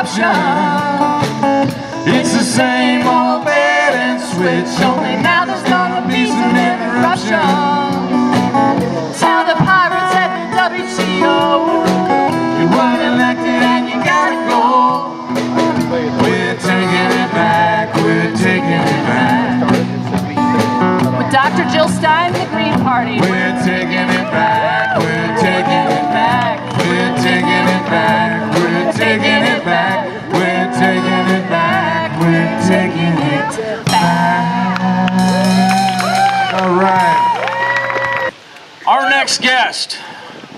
corruption. It's the same old bait and switch, only now there's gonna be some interruption. Tell the pirates at the WTO, you weren't elected and you gotta go. We're taking it back, we're taking it back. With Dr. Jill Stein, the Green Party. We're taking it back, we're taking it back. We're taking it back, we're taking it back. We're taking it back, we're taking it back. All right. Our next guest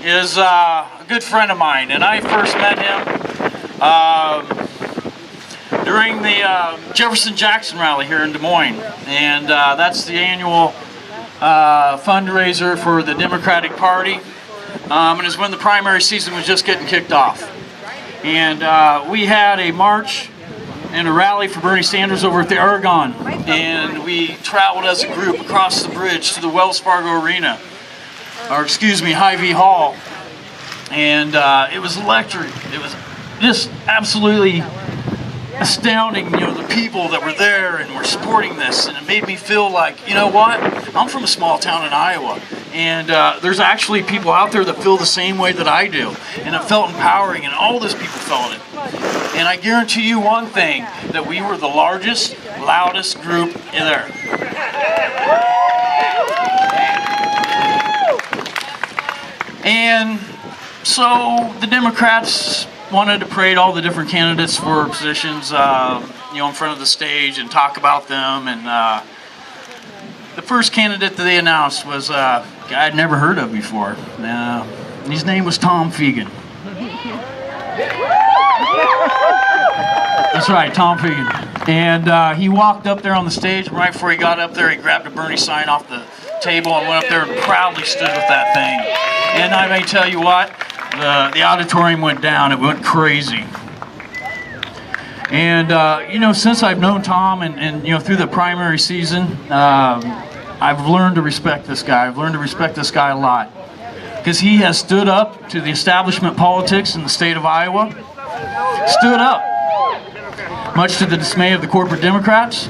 is a good friend of mine, and I first met him during the Jefferson-Jackson rally here in Des Moines, and that's the annual fundraiser for the Democratic Party, and it's when the primary season was just getting kicked off. And we had a march and a rally for Bernie Sanders over at the Oregon, and we traveled as a group across the bridge to the Wells Fargo Arena, or excuse me, Hy-Vee Hall, and it was electric. It was just absolutely astounding, you know, the people that were there and were supporting this, and it made me feel like, you know what, I'm from a small town in Iowa, and there's actually people out there that feel the same way that I do, and it felt empowering, and all those people felt it. And I guarantee you one thing, that we were the largest, loudest group in there. And so the Democrats wanted to parade all the different candidates for positions, you know, in front of the stage and talk about them. And the first candidate that they announced was a guy I'd never heard of before. His name was Tom Fiegan. That's right, Tom Fiegan. And he walked up there on the stage, and right before he got up there, he grabbed a Bernie sign off the table and went up there and proudly stood with that thing. And I may tell you what, the auditorium went down. It went crazy. And you know, since I've known Tom and you know, through the primary season, I've learned to respect this guy. I've learned to respect this guy a lot, because he has stood up to the establishment politics in the state of Iowa. Stood up, much to the dismay of the corporate Democrats,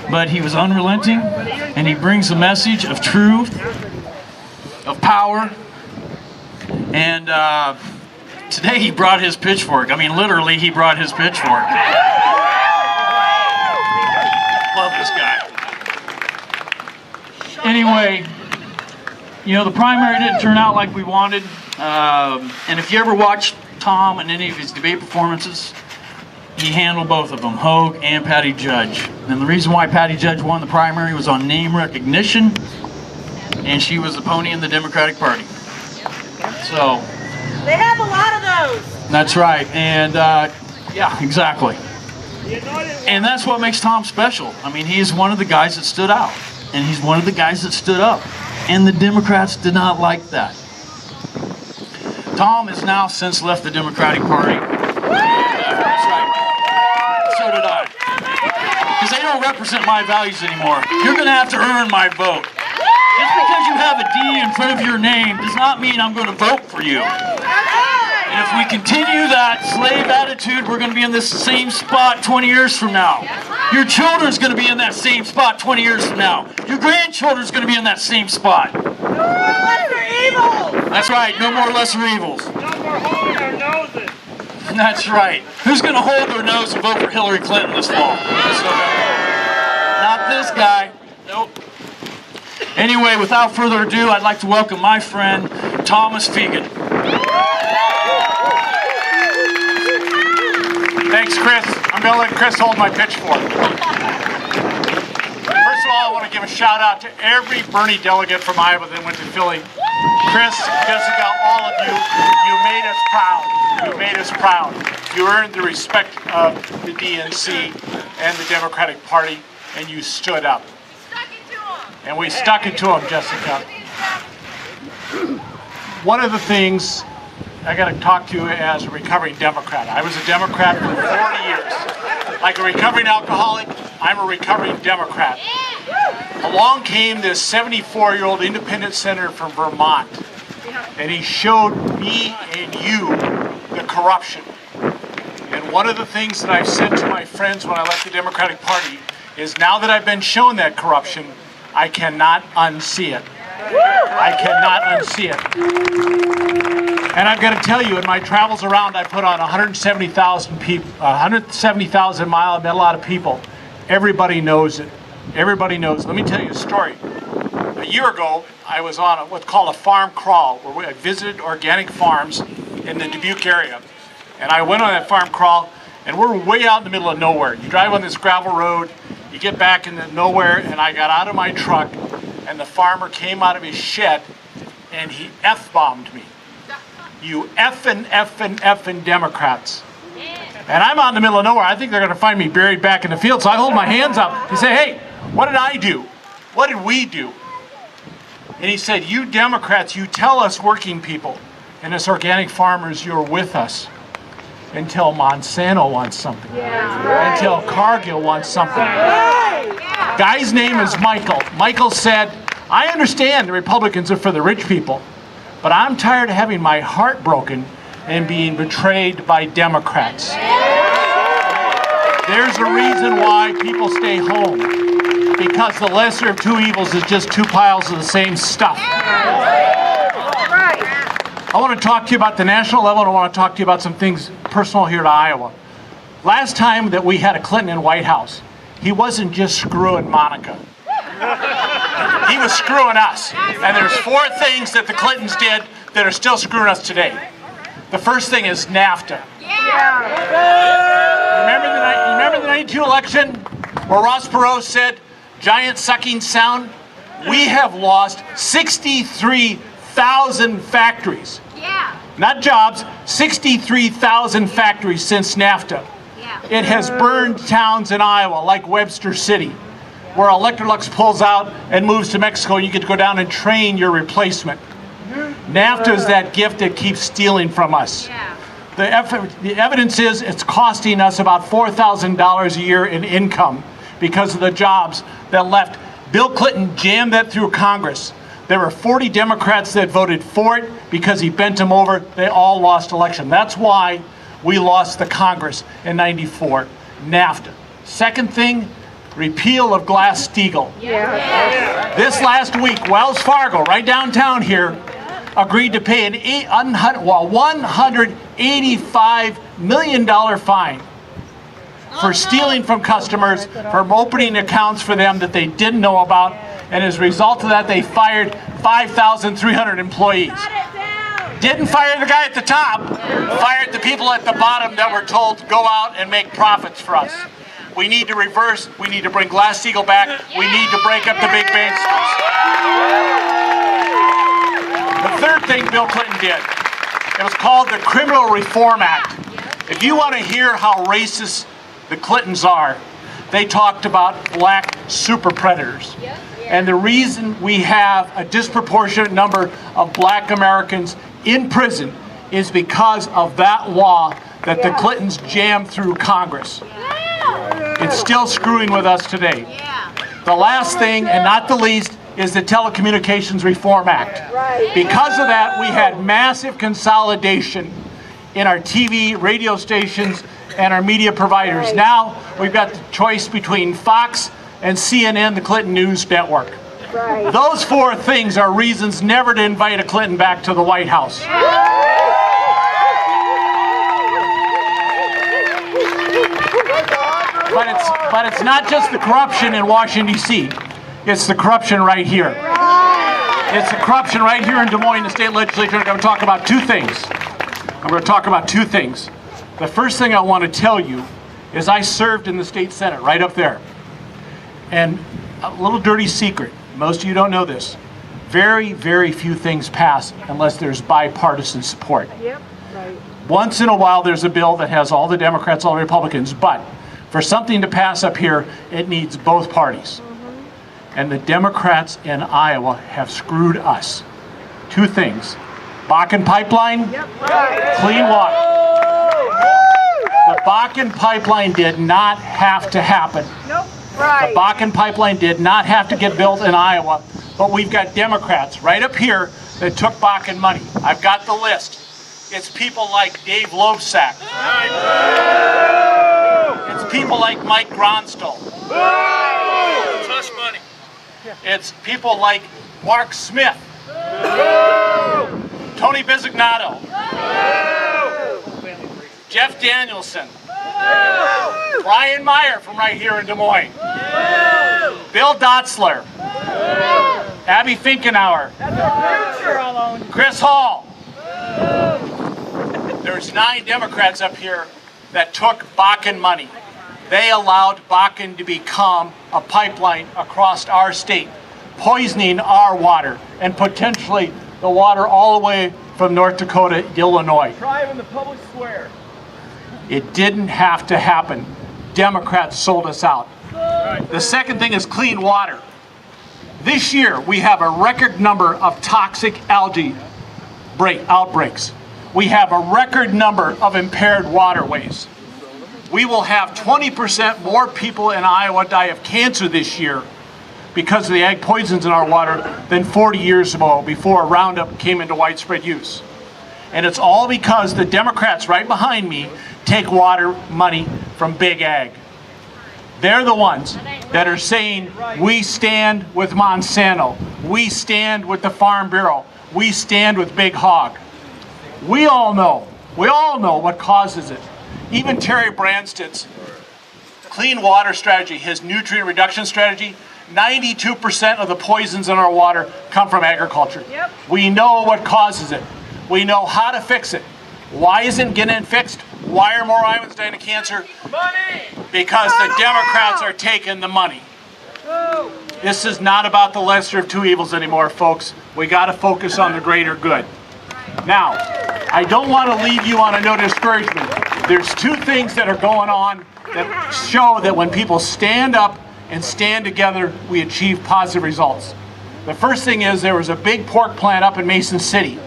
but he was unrelenting, and he brings a message of truth, of power. And today he brought his pitchfork. I mean, literally, he brought his pitchfork. Love this guy. Anyway, you know, the primary didn't turn out like we wanted. And if you ever watch Tom in any of his debate performances, he handled both of them, Hogue and Patty Judge. And the reason why Patty Judge won the primary was on name recognition, and she was the pony in the Democratic Party. So they have a lot of those. That's right, and yeah, exactly. And that's what makes Tom special. I mean, he is one of the guys that stood out, and he's one of the guys that stood up, and the Democrats did not like that. Tom has now since left the Democratic Party. That's right. So did I. Because they don't represent my values anymore. You're going to have to earn my vote. Just because you have a D in front of your name does not mean I'm going to vote for you. And if we continue that slave attitude, we're going to be in this same spot 20 years from now. Your children's going to be in that same spot 20 years from now. Your grandchildren's going to be in that same spot. No more lesser evils! That's right, no more lesser evils. No more holding our noses. That's right. Who's going to hold their nose and vote for Hillary Clinton this fall? Not this guy. Nope. Anyway, without further ado, I'd like to welcome my friend, Thomas Fiegan. Thanks, Chris. I'm going to let Chris hold my pitchfork. First of all, I want to give a shout out to every Bernie delegate from Iowa that went to Philly. Chris, Jessica, all of you, you made us proud. You made us proud. You earned the respect of the DNC and the Democratic Party, and you stood up. And we stuck it to them, Jessica. One of the things I got to talk to you as a recovering Democrat. I was a Democrat for 40 years. Like a recovering alcoholic, I'm a recovering Democrat. Along came this 74-year-old independent senator from Vermont, and he showed me and you the corruption. And And one of the things that I've said to my friends when I left the Democratic Party is now that I've been shown that corruption, I cannot unsee it. I cannot unsee it. And I've got to tell you, in my travels around, I put on 170,000 people, 170,000 miles. I met a lot of people. Everybody knows it. Everybody knows. Let me tell you a story. A year ago, I was on what's called a farm crawl, where I visited organic farms in the Dubuque area. And I went on that farm crawl, and we're way out in the middle of nowhere. You drive on this gravel road, you get back into nowhere, and I got out of my truck, and the farmer came out of his shed, and he F-bombed me. You effing Democrats. And I'm out in the middle of nowhere. I think they're going to find me buried back in the field. So I hold my hands up and say, hey, what did I do? What did we do? And he said, you Democrats, you tell us working people and us organic farmers you're with us until Monsanto wants something. Until Cargill wants something. Guy's name is Michael. Michael said, I understand the Republicans are for the rich people, but I'm tired of having my heart broken and being betrayed by Democrats. There's a reason why people stay home, because the lesser of two evils is just two piles of the same stuff. I want to talk to you about the national level, and I want to talk to you about some things personal here to Iowa. Last time that we had a Clinton in White House, he wasn't just screwing Monica. He was screwing us. And there's four things that the Clintons did that are still screwing us today. The first thing is NAFTA. Remember the 92 election where Ross Perot said, giant sucking sound? We have lost 63,000 factories. Not jobs, 63,000 factories since NAFTA. It has burned towns in Iowa like Webster City, where Electrolux pulls out and moves to Mexico, and you get to go down and train your replacement. NAFTA is that gift that keeps stealing from us. The evidence is it's costing us about $4,000 a year in income because of the jobs that left. Bill Clinton jammed that through Congress. There were 40 Democrats that voted for it because he bent them over. They all lost election. That's why we lost the Congress in '94. NAFTA. Second thing, repeal of Glass-Steagall. This last week, Wells Fargo, right downtown here, agreed to pay an $185 million fine for stealing from customers, from opening accounts for them that they didn't know about, and as a result of that, they fired 5,300 employees. Didn't fire the guy at the top, fired the people at the bottom that were told to go out and make profits for us. We need to reverse, we need to bring Glass-Steagall back, we need to break up the big banks. The third thing Bill Clinton did, it was called the Criminal Reform Act. If you want to hear how racist the Clintons are, they talked about black super predators. And the reason we have a disproportionate number of black Americans in prison is because of that law that the Clintons jammed through Congress. It's still screwing with us today. The last thing, and not the least, is the Telecommunications Reform Act. Because of that, we had massive consolidation in our TV, radio stations, and our media providers. Now, we've got the choice between Fox and CNN, the Clinton News Network. Those four things are reasons never to invite a Clinton back to the White House. But it's not just the corruption in Washington, D.C. It's the corruption right here. It's the corruption right here in Des Moines, the state legislature. I'm going to talk about two things. The first thing I want to tell you is I served in the state senate right up there. And a little dirty secret, most of you don't know this, very, very few things pass unless there's bipartisan support. Once in a while there's a bill that has all the Democrats, all the Republicans, but for something to pass up here, it needs both parties. And the Democrats in Iowa have screwed us. Two things, Bakken Pipeline, clean water. The Bakken Pipeline did not have to happen. The Bakken Pipeline did not have to get built in Iowa, but we've got Democrats right up here that took Bakken money. I've got the list. It's people like Dave Loebsack. people like Mike Gronstal. Hush money. It's people like Mark Smith. Tony Bisignato. Jeff Danielson. Brian Meyer from right here in Des Moines. Bill Dotzler. Abby Finkenauer. Chris Hall. There's 9 Democrats up here that took Bakken money. They allowed Bakken to become a pipeline across our state, poisoning our water and potentially the water all the way from North Dakota to Illinois. Drive in the public square. It didn't have to happen. Democrats sold us out. The second thing is clean water. This year, we have a record number of toxic algae outbreaks. We have a record number of impaired waterways. We will have 20% more people in Iowa die of cancer this year because of the ag poisons in our water than 40 years ago before Roundup came into widespread use. And it's all because the Democrats right behind me take water money from big ag. They're the ones that are saying, we stand with Monsanto, we stand with the Farm Bureau, we stand with Big Hog. We all know what causes it. Even Terry Branstad's clean water strategy, his nutrient reduction strategy, 92% of the poisons in our water come from agriculture. Yep. We know what causes it. We know how to fix it. Why isn't it getting fixed? Why are more Iowans dying of cancer? Money! Because the Democrats are taking the money. This is not about the lesser of two evils anymore, folks. We got to focus on the greater good. Now, I don't want to leave you on a note of discouragement. There's 2 things that are going on that show that when people stand up and stand together, we achieve positive results. The first thing is there was a big pork plant up in Mason City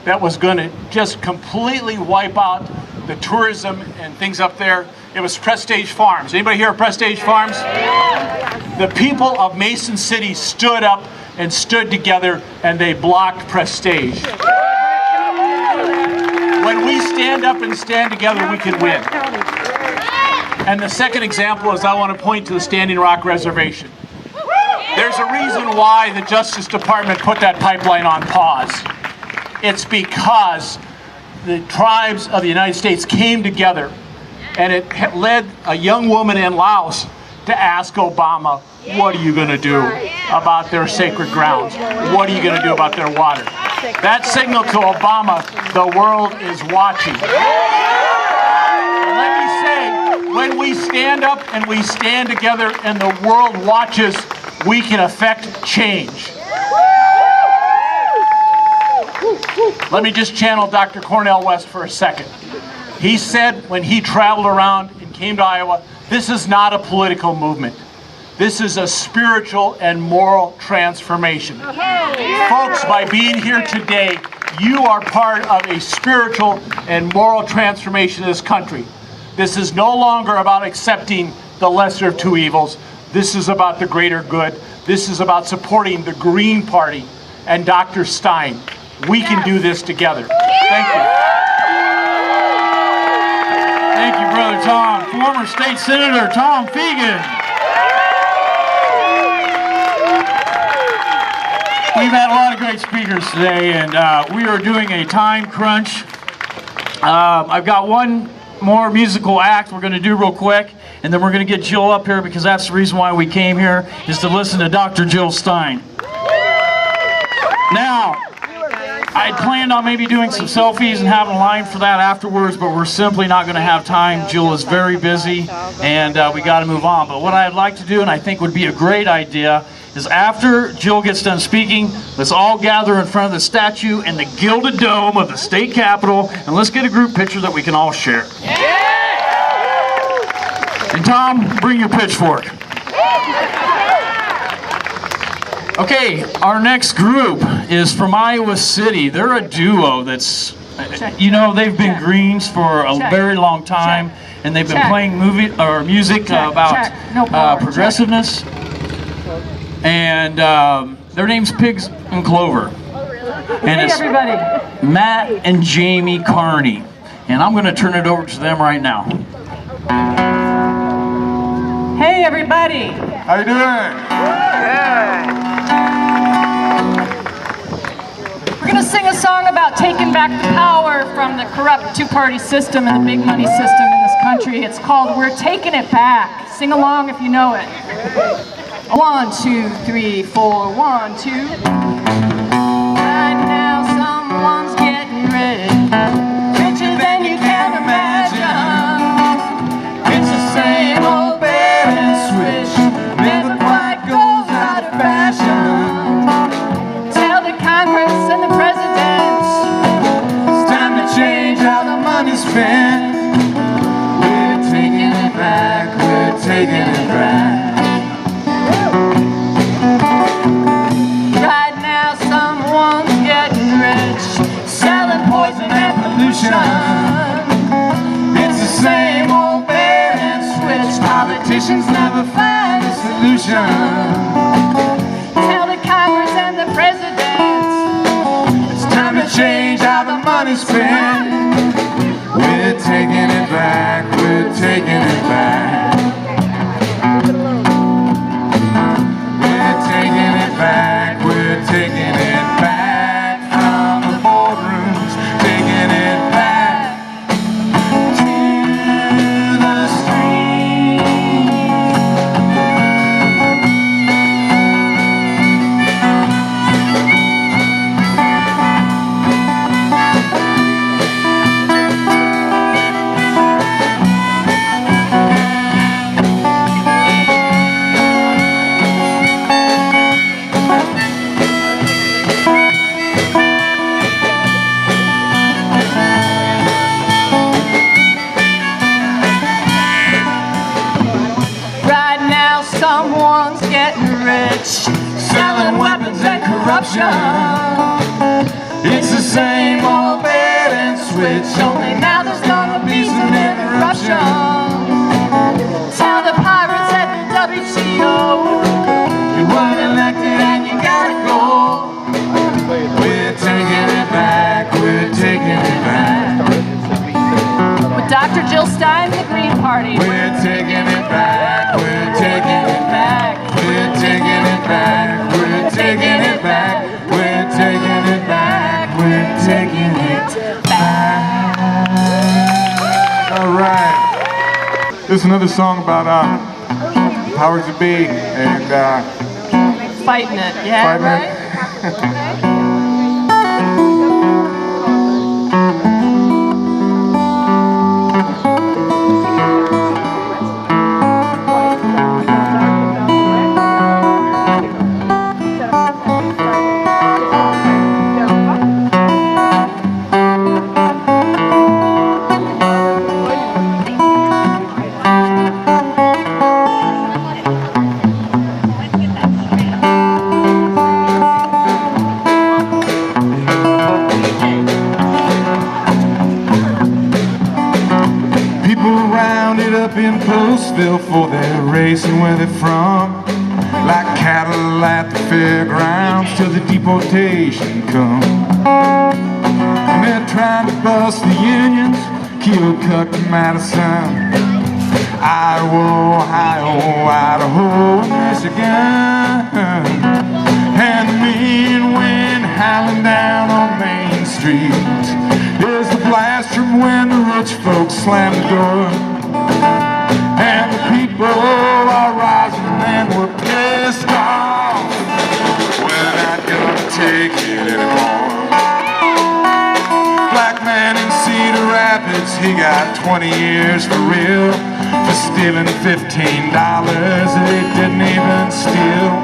that was going to just completely wipe out the tourism and things up there. It was Prestige Farms. Anybody here at Prestige Farms? The people of Mason City stood up and stood together and they blocked Prestige. When we stand up and stand together, we can win. And the second example is I want to point to the Standing Rock Reservation. There's a reason why the Justice Department put that pipeline on pause. It's because the tribes of the United States came together, and it led a young woman in Laos to ask Obama, what are you going to do about their sacred grounds? What are you going to do about their water? That signal to Obama, the world is watching. And let me say, when we stand up and we stand together and the world watches, we can affect change. Let me just channel Dr. Cornel West for a second. He said when he traveled around and came to Iowa, this is not a political movement. This is a spiritual and moral transformation. Folks, by being here today, you are part of a spiritual and moral transformation of this country. This is no longer about accepting the lesser of two evils. This is about the greater good. This is about supporting the Green Party and Dr. Stein. We can do this together. Thank you. Thank you, Brother Tom. Former State Senator Tom Fiegan. We've had a lot of great speakers today, and we are doing a time crunch. I've got one more musical act we're going to do real quick, and then we're going to get Jill up here because that's the reason why we came here, is to listen to Dr. Jill Stein. Now, I planned on maybe doing some selfies and having a line for that afterwards, but we're simply not going to have time. Jill is very busy, and we got to move on. But what I'd like to do, and I think would be a great idea, is after Jill gets done speaking, let's all gather in front of the statue in the gilded dome of the state capitol, and let's get a group picture that we can all share. And Tom, bring your pitchfork. Okay, our next group is from Iowa City. They're a duo that's, you know, they've been Greens for a very long time, and they've been playing music about progressiveness. And their name's Pigs and Clover. And it's Matt and Jamie Carney. And I'm going to turn it over to them right now. Hey everybody! How you doing? We're gonna sing a song about taking back the power from the corrupt two-party system and the big money system in this country. It's called We're Taking It Back. Sing along if you know it. 1, 2, 3, 4, 1, 2. Right now someone's getting rich, richer than you can imagine. It's the same old bait and switch, never quite goes out of fashion. Tell the Congress and the presidents it's time to change how the money's spent. We're taking it back, we're taking it back. Right now someone's getting rich, selling poison and pollution. It's the same old bait and switch, politicians never find a solution. Tell the Congress and the presidents it's time to change how the money's spent. We're taking it back, we're taking it back. We're taking it back, we're taking it back from the boardrooms, taking it back to the street. Right now someone's getting rich, selling weapons and corruption. It's the same old bait and switch, only now there's gonna be some interruption. Tell the pirates at the WTO you weren't elected and you gotta go. We're taking it back, we're taking it back. With Dr. Jill Stein, the Green Party. We're taking it back, we're taking it back. We're taking it back, we're taking it back. We're taking it back, we're taking it back. All right. This is another song about powers that be and Fighting it, yeah, fighting right? it. Up in Postville for their race and where they're from, like cattle at the fairgrounds till the deportation comes. And they're trying to bust the unions, Keokuk, Madison, Iowa, Ohio, Idaho, Michigan. And the mean wind howling down on Main Street is the blast from when the rich folks slam the door. And the people are rising and we're pissed off. We're not gonna take it anymore. Black man in Cedar Rapids, he got 20 years for real for stealing $15 that he didn't even steal.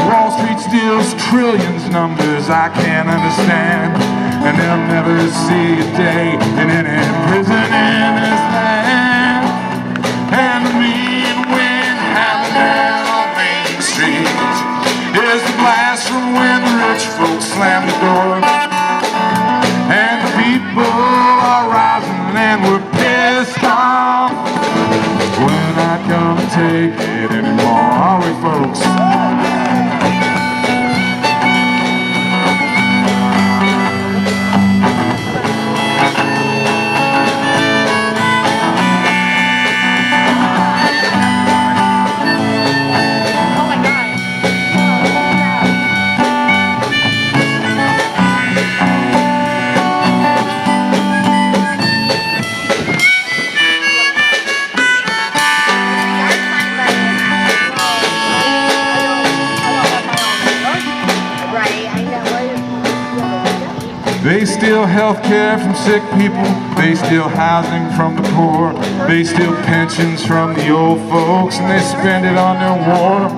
Wall Street steals trillions, numbers I can't understand, and they'll never see a day in any prison in this land. And the mean wind howling down on Main Street is the blast from when the rich folks slam the door. And the people are rising and we're pissed off. We're not gonna take it anymore, are we, folks? steal health care from sick people. They steal housing from the poor. They steal pensions from the old folks, and they spend it on their war.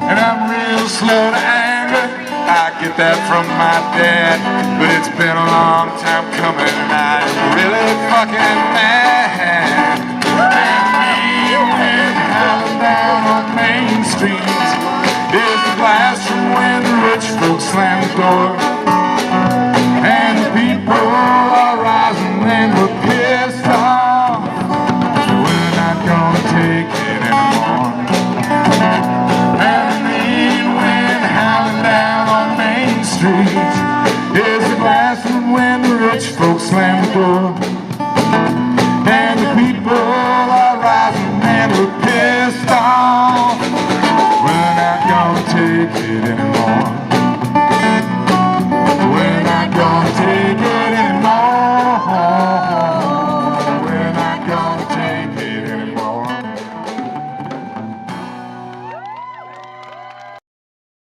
And I'm real slow to anger. I get that from my dad, but it's been a long time coming, and I'm really fucking mad. And me when howling down on Main Street is the blast from when the rich folks slam the door. And the people are rising and we're pissed off. We're not gonna take it anymore. And me when howling down on Main Street is the blast from when the rich folks slam the door.